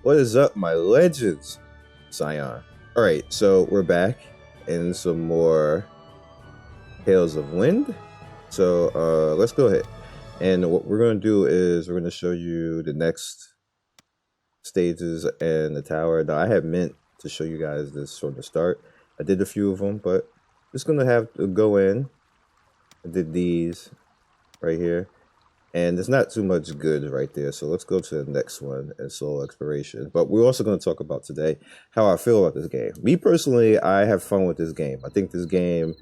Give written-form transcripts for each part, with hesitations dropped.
What is up, my legends? Scion. Alright, so we're back in some more Tales of Wind. So let's go ahead. And what we're going to do is we're going to show you the next stages and the tower. Now, I had meant to show you guys this from the start. I did a few of them, but just going to have to go in. I did these right here. And there's not too much good right there. So let's go to the next one and soul exploration. But we're also going to talk about today how I feel about this game. Me personally, I have fun with this game. I think this game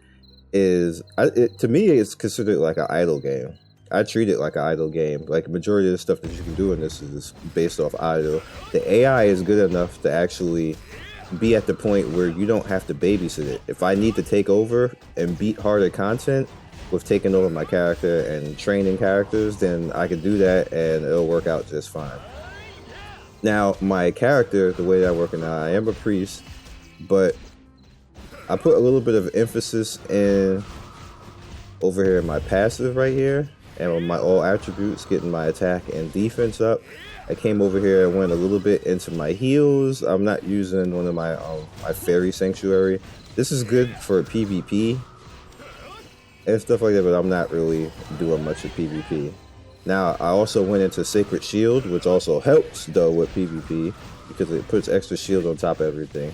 is, to me, it's considered like an idle game. I treat it like an idle game. Like majority of the stuff that you can do in this is based off idle. The AI is good enough to actually be at the point where you don't have to babysit it. If I need to take over and beat harder content, with taking over my character and training characters, then I can do that and it'll work out just fine. Now, my character, the way that I'm working out, I am a priest, but I put a little bit of emphasis in over here in my passive right here, and with my all attributes, getting my attack and defense up. I came over here and went a little bit into my heals. I'm not using one of my fairy sanctuary. This is good for PvP and stuff like that, but I'm not really doing much of PvP. Now, I also went into Sacred Shield, which also helps though with PvP because it puts extra shield on top of everything.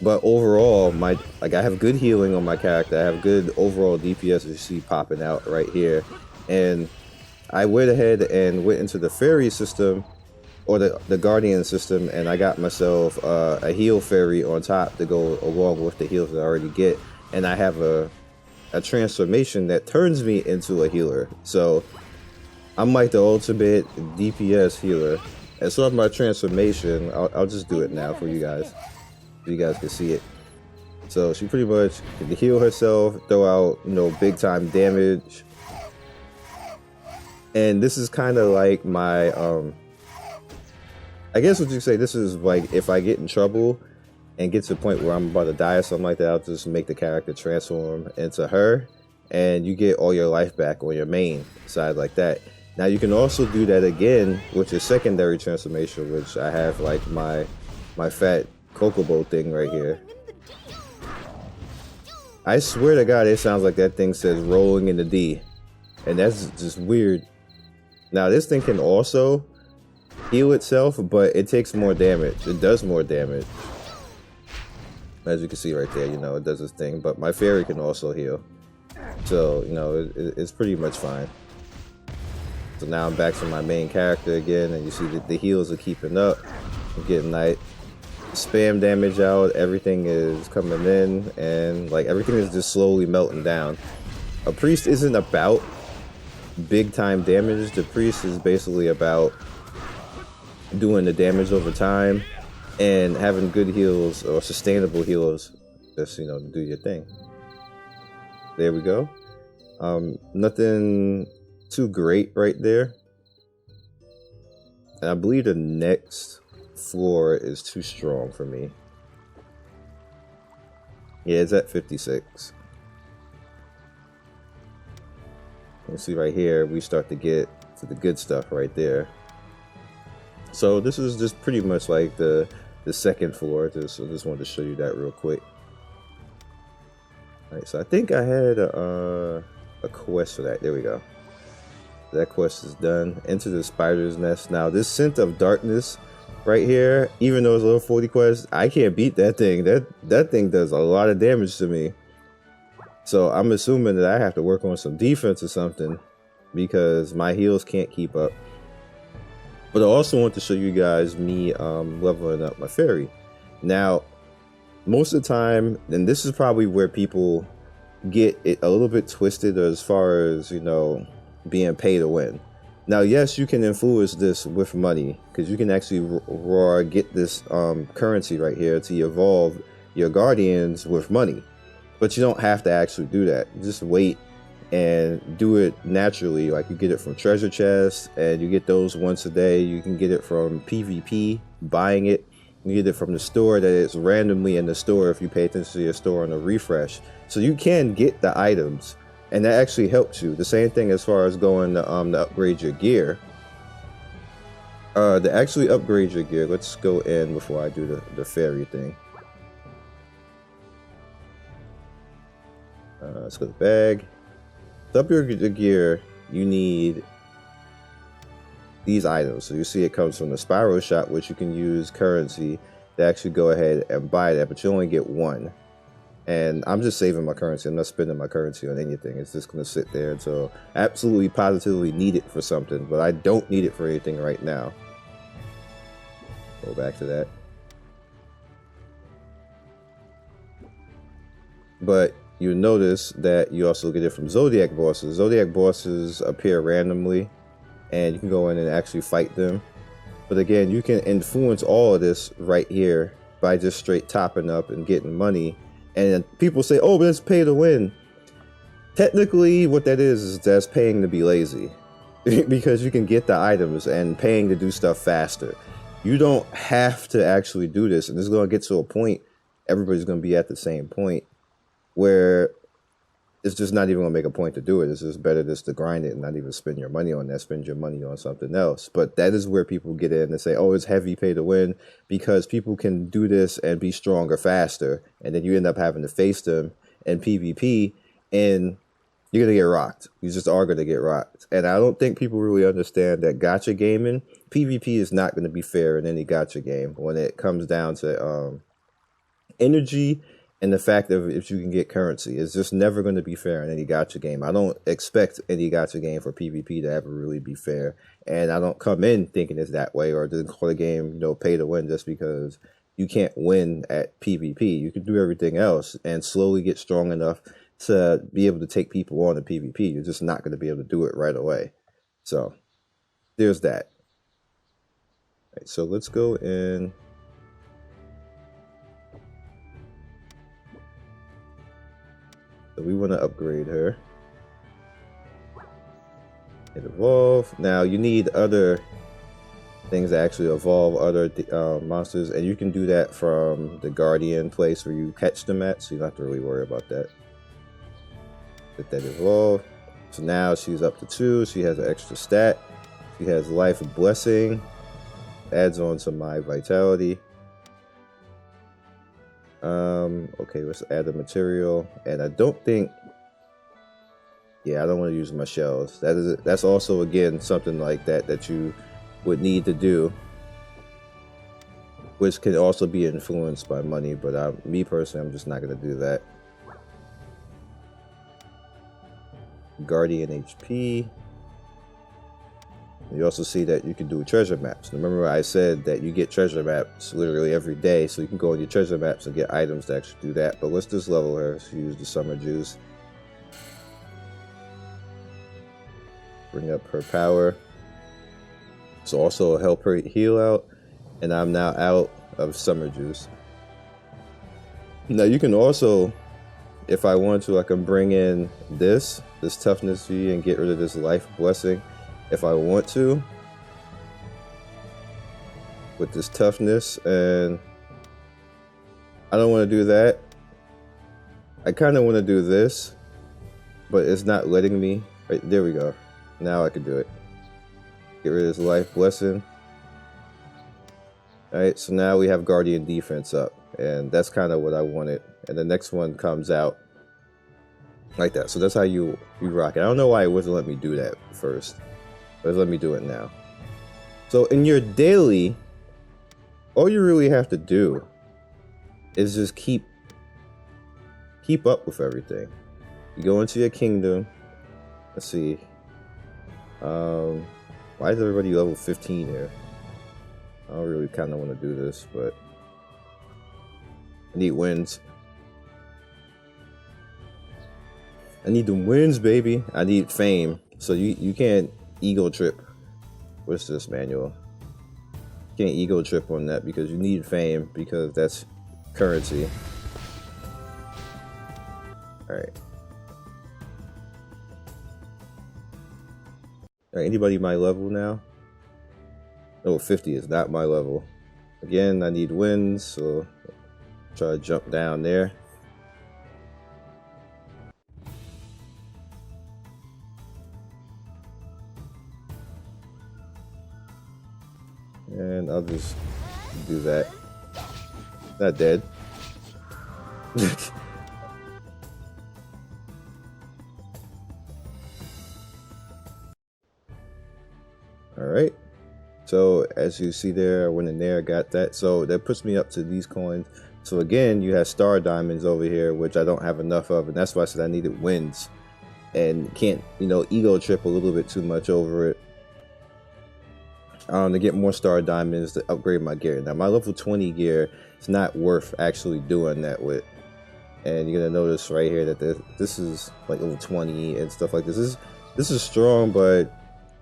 But overall, I have good healing on my character. I have good overall DPS, as you see popping out right here. And I went ahead and went into the fairy system, or the guardian system, and I got myself a heal fairy on top to go along with the heals that I already get. And I have a transformation that turns me into a healer. So I'm like the ultimate DPS healer. And so my transformation, I'll just do it now for you guys, so you guys can see it. So she pretty much can heal herself, throw out, you know, big time damage. And this is kind of like my, I guess what you say, this is like if I get in trouble and get to the point where I'm about to die or something like that, I'll just make the character transform into her, and you get all your life back on your main side like that. Now you can also do that again with your secondary transformation, which I have like my fat Kokobo thing right here. I swear to God, it sounds like that thing says rolling in the D, and that's just weird. Now this thing can also heal itself, but it takes more damage. It does more damage. As you can see right there, you know, it does its thing, but my fairy can also heal. So, you know, it's pretty much fine. So now I'm back to my main character again, and you see that the heals are keeping up. I'm getting like spam damage out, everything is coming in, and like everything is just slowly melting down. A priest isn't about big time damage. The priest is basically about doing the damage over time and having good heals or sustainable heals, just, you know, do your thing. There we go. Nothing too great right there. And I believe the next floor is too strong for me. Yeah, it's at 56. You can see right here, we start to get to the good stuff right there. So this is just pretty much like the second floor. So just wanted to show you that real quick. All right, so I think I had a quest for that. There we go. That quest is done. Enter the spider's nest. Now this scent of darkness right here, even though it's a level 40 quest, I can't beat that thing. That thing does a lot of damage to me. So I'm assuming that I have to work on some defense or something because my heals can't keep up. But I also want to show you guys me leveling up my fairy. Now, most of the time, and this is probably where people get it a little bit twisted as far as, you know, being pay to win. Now, yes, you can influence this with money because you can actually get this currency right here to evolve your guardians with money. But you don't have to actually do that. Just wait and do it naturally. Like you get it from treasure chests and you get those once a day. You can get it from PvP, buying it, You get it from the store that it's randomly in the store if you pay attention to your store on a refresh. So you can get the items, and that actually helps you. The same thing as far as going to upgrade your gear. To actually upgrade your gear, let's go in before I do the fairy thing. Let's go to the bag. To upgrade the gear, you need these items. So you see it comes from the spiral shop, which you can use currency to actually go ahead and buy that, but you only get one. And I'm just saving my currency. I'm not spending my currency on anything. It's just going to sit there until I absolutely positively need it for something, but I don't need it for anything right now. Go back to that. But you notice that you also get it from Zodiac bosses. Zodiac bosses appear randomly, and you can go in and actually fight them. But again, you can influence all of this right here by just straight topping up and getting money. And people say, oh, but it's pay to win. Technically, what that is that's paying to be lazy. Because you can get the items and paying to do stuff faster. You don't have to actually do this. And this is going to get to a point, everybody's going to be at the same point, where it's just not even going to make a point to do it. It's just better just to grind it and not even spend your money on that. Spend your money on something else. But that is where people get in and say, oh, it's heavy pay to win, because people can do this and be stronger faster. And then you end up having to face them in PvP, and you're going to get rocked. You just are going to get rocked. And I don't think people really understand that gacha gaming, PvP is not going to be fair in any gacha game when it comes down to energy. And the fact of if you can get currency, it's just never going to be fair in any gacha game. I don't expect any gacha game for PvP to ever really be fair. And I don't come in thinking it's that way, or didn't call the game, you know, pay to win just because you can't win at PvP. You can do everything else and slowly get strong enough to be able to take people on in PvP. You're just not going to be able to do it right away. So there's that. All right, so let's go in. So we want to upgrade her. Hit evolve. Now you need other things to actually evolve other monsters, and you can do that from the Guardian place where you catch them at, so you don't have to really worry about that. Get that evolve. So now she's up to 2. She has an extra stat. She has Life Blessing. Adds on to my vitality. Okay, let's add a material, and I don't think, yeah, I don't want to use my shells. That's also again something like that you would need to do, which can also be influenced by money, but me personally, I'm just not going to do that. Guardian HP. You also see that you can do treasure maps. Remember I said that you get treasure maps literally every day, so you can go on your treasure maps and get items to actually do that. But let's just level her. Let's use the summer juice. Bring up her power. So also help her heal out. And I'm now out of summer juice. Now you can also, if I want to, I can bring in this toughness V and get rid of this life blessing. If I want to, with this toughness, and I don't want to do that. I kind of want to do this, but it's not letting me. Right, there we go. Now I can do it. Get rid of this life blessing. Alright, so now we have Guardian defense up, and that's kind of what I wanted. And the next one comes out like that. So that's how you rock it. I don't know why it wasn't letting me do that first. But let me do it now. So in your daily, all you really have to do is just keep up with everything. You go into your kingdom. Let's see. Why is everybody level 15 here? I don't really kind of want to do this, but I need wins. I need the wins, baby. I need fame. So you can't ego trip. What's this manual? You can't ego trip on that because you need fame, because that's currency. Alright. Alright, anybody my level now? Oh, 50 is not my level. Again, I need wins, so try to jump down there. And I'll just do that. Not dead. Alright. So as you see there, I went in there, got that. So that puts me up to these coins. So again, you have star diamonds over here, which I don't have enough of, and that's why I said I needed wins. And can't, you know, ego trip a little bit too much over it. To get more star diamonds to upgrade my gear. Now my level 20 gear is not worth actually doing that with. And you're gonna notice right here that this is like level 20 and stuff like this. This is strong, but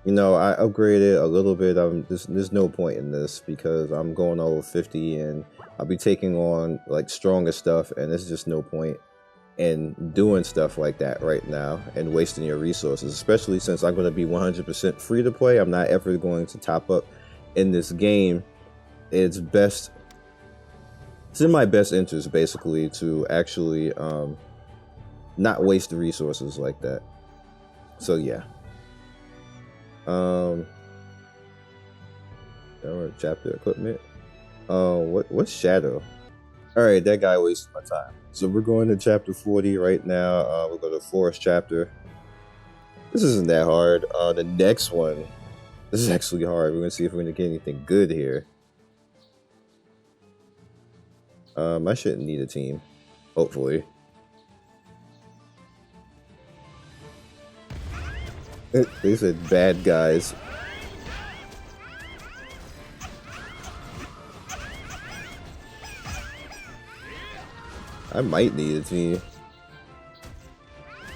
you know, I upgraded a little bit. There's no point in this because I'm going over 50 and I'll be taking on like stronger stuff, and there's just no point in doing stuff like that right now and wasting your resources, especially since I'm going to be 100% free to play. I'm not ever going to top up in this game. It's in my best interest basically to actually not waste the resources like that. So yeah. Chapter equipment. What's shadow? All right, that guy wasted my time. So we're going to chapter 40 right now. We'll go to forest chapter. This isn't that hard. The next one, this is actually hard. We're gonna see if we're gonna get anything good here. I shouldn't need a team, hopefully. They said bad guys. I might need a team.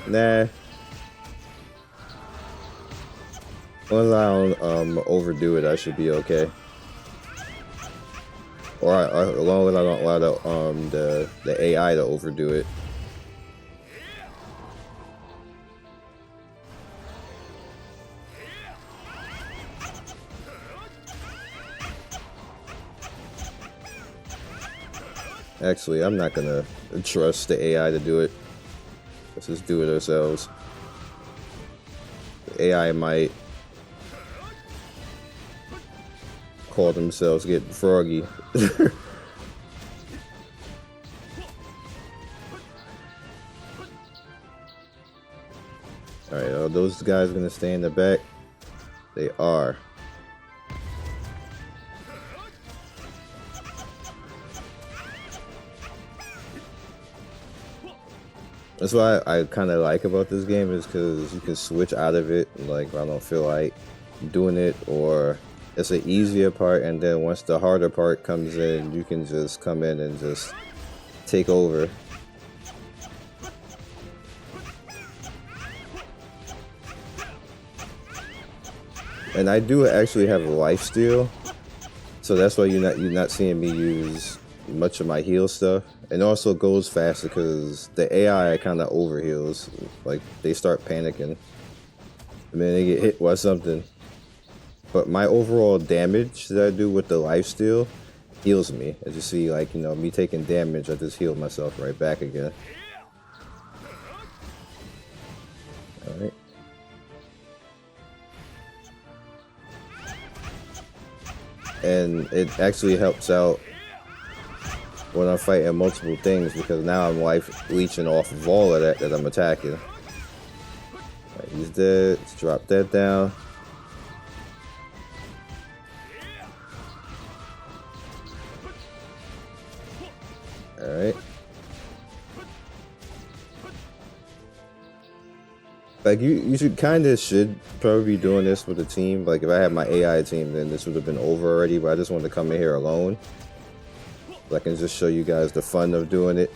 Nah. When I don't overdo it, I should be okay. Or as long as I don't allow the AI to overdo it. Actually, I'm not gonna trust the AI to do it. Let's just do it ourselves. The AI might call themselves getting froggy. Alright, are those guys gonna stay in the back? They are. That's why I kind of like about this game, is because you can switch out of it, like I don't feel like doing it, or it's an easier part, and then once the harder part comes in, you can just come in and just take over. And I do actually have a lifesteal, so that's why you're not seeing me use much of my heal stuff. And also goes faster because the AI kind of overheals. Like they start panicking. I mean, they get hit by something. But my overall damage that I do with the lifesteal heals me. As you see, like, you know, me taking damage, I just heal myself right back again. Alright. And it actually helps out when I'm fighting multiple things, because now I'm life leeching off of all of that I'm attacking. Right, he's dead. Let's drop that down. Alright. Like you should probably be doing this with a team. Like if I had my AI team, then this would have been over already, but I just wanted to come in here alone. I can just show you guys the fun of doing it.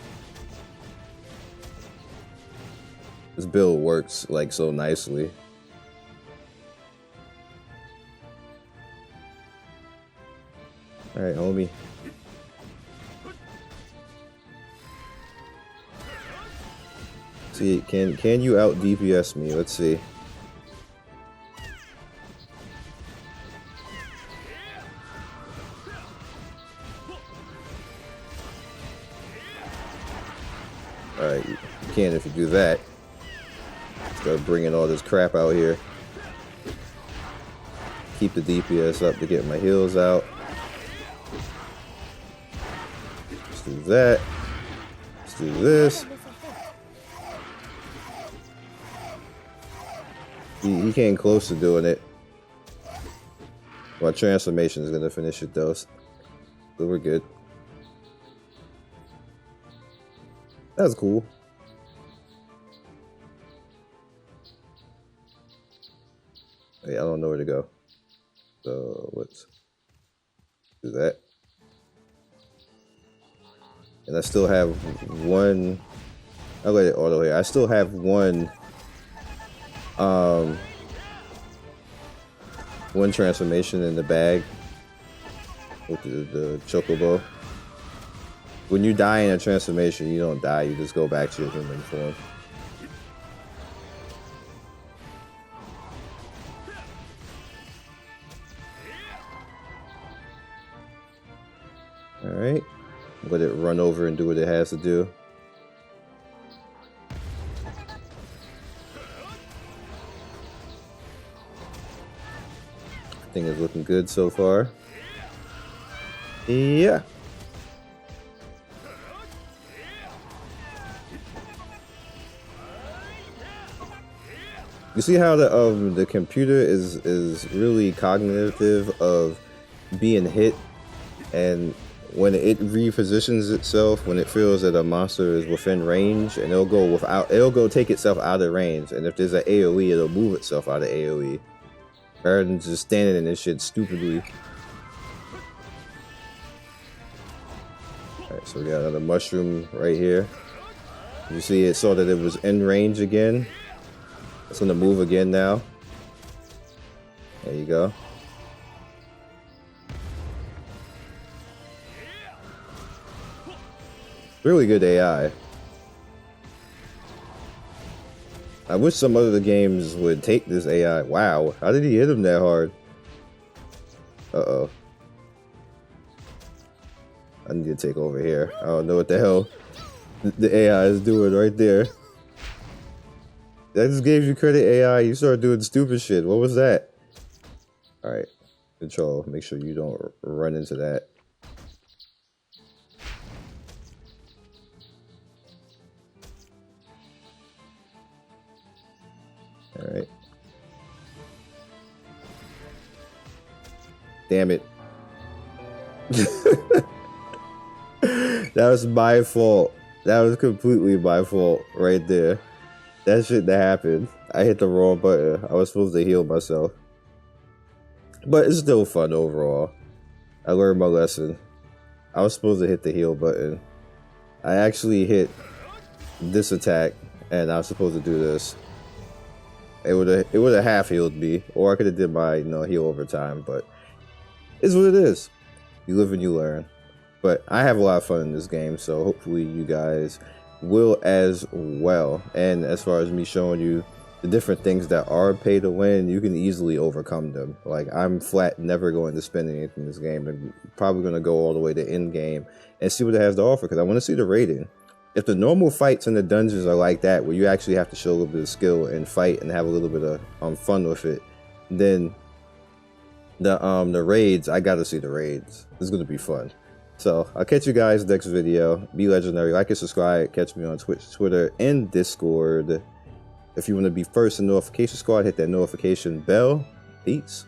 This build works like so nicely. Alright, homie. See, can you out DPS me? Let's see. Alright, you can if you do that. Start bringing all this crap out here. Keep the DPS up to get my heals out. Let's do that. Let's do this. He came close to doing it. My transformation is going to finish it though. So we're good. That's cool. Hey, I don't know where to go. So let's do that. And I still have one. I'll let it auto here. I still have one transformation in the bag with the chocobo. When you die in a transformation, you don't die, you just go back to your human form. Alright, let it run over and do what it has to do. Thing is looking good so far. Yeah. You see how the computer is really cognitive of being hit, and when it repositions itself, when it feels that a monster is within range, and it'll go take itself out of range, and if there's an AoE, it'll move itself out of AoE. Rather than just standing in this shit stupidly. Alright, so we got another mushroom right here. You see it saw that it was in range again. It's gonna move again now. There you go. Really good AI. I wish some other games would take this AI. Wow, how did he hit him that hard? Uh-oh. I need to take over here. I don't know what the hell the AI is doing right there. I just gave you credit, AI. You started doing stupid shit. What was that? Alright. Control. Make sure you don't run into that. Alright. Damn it. That was my fault. That was completely my fault right there. That shouldn't have happened. I hit the wrong button. I was supposed to heal myself. But it's still fun overall. I learned my lesson. I was supposed to hit the heal button. I actually hit this attack, and I was supposed to do this. It would have half healed me, or I could have did my heal over time. But it's what it is. You live and you learn. But I have a lot of fun in this game, so hopefully you guys will as well. And as far as me showing you the different things that are pay to win, you can easily overcome them. Like, I'm flat never going to spend anything in this game. I'm probably going to go all the way to end game and see what it has to offer, because I want to see the rating. If the normal fights in the dungeons are like that, where you actually have to show a little bit of skill and fight and have a little bit of fun with it, then the raids, I gotta see the raids. It's gonna be fun. So I'll catch you guys next video. Be legendary. Like and subscribe. Catch me on Twitch, Twitter, and Discord. If you want to be first in notification squad, hit that notification bell. Peace.